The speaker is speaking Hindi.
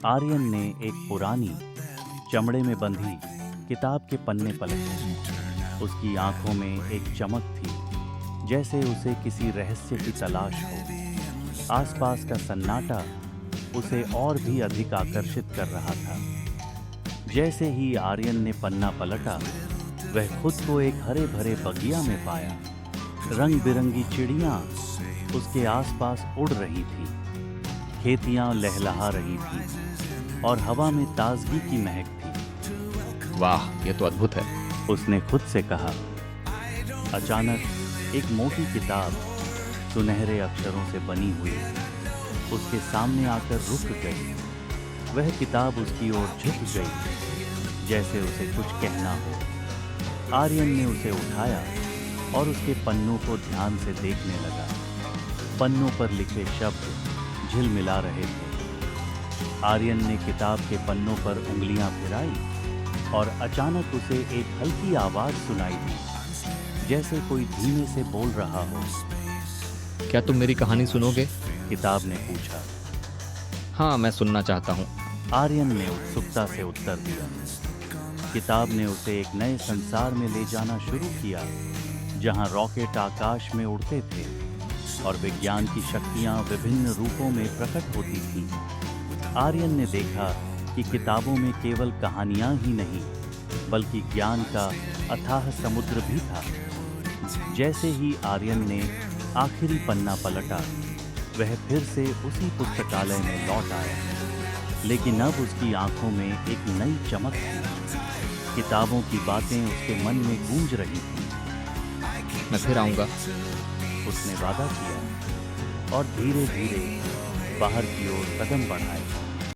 आर्यन ने एक पुरानी चमड़े में बंधी किताब के पन्ने पलटे। उसकी आंखों में एक चमक थी, जैसे उसे किसी रहस्य की तलाश हो। आसपास का सन्नाटा उसे और भी अधिक आकर्षित कर रहा था। जैसे ही आर्यन ने पन्ना पलटा, वह खुद को एक हरे भरे बगिया में पाया। रंग बिरंगी चिड़ियां उसके आसपास उड़ रही थीं, खेतियां लहलहा रही थीं और हवा में ताजगी की महक थी। वाह, ये तो अद्भुत है। उसने खुद से कहा। अचानक एक मोटी किताब सुनहरे अक्षरों से बनी हुई उसके सामने आकर रुक गई। वह किताब उसकी ओर झुक गई, जैसे उसे कुछ कहना हो। आर्यन ने उसे उठाया और उसके पन्नों को ध्यान से देखने लगा। पन्नों पर लिखे शब्द झिलमिला रहे थे। आर्यन ने किताब के पन्नों पर उंगलियां फिराई और अचानक उसे एक हल्की आवाज सुनाई दी, जैसे कोई धीमे से बोल रहा हो। क्या तुम मेरी कहानी सुनोगे? किताब ने पूछा। हाँ, मैं सुनना चाहता हूँ। आर्यन ने उत्सुकता से उत्तर दिया। किताब ने उसे एक नए संसार में ले जाना शुरू किया, जहां रॉकेट आकाश में उड़ते थे और विज्ञान की शक्तियां विभिन्न रूपों में प्रकट होती थीं। आर्यन ने देखा कि किताबों में केवल कहानियां ही नहीं, बल्कि ज्ञान का अथाह समुद्र भी था। जैसे ही आर्यन ने आखिरी पन्ना पलटा, वह फिर से उसी पुस्तकालय में लौट आया, लेकिन अब उसकी आंखों में एक नई चमक थी। किताबों की बातें उसके मन में गूंज रही थीं। मैं फिर आऊँगा, उसने वादा किया और धीरे धीरे बाहर की ओर कदम बढ़ाए।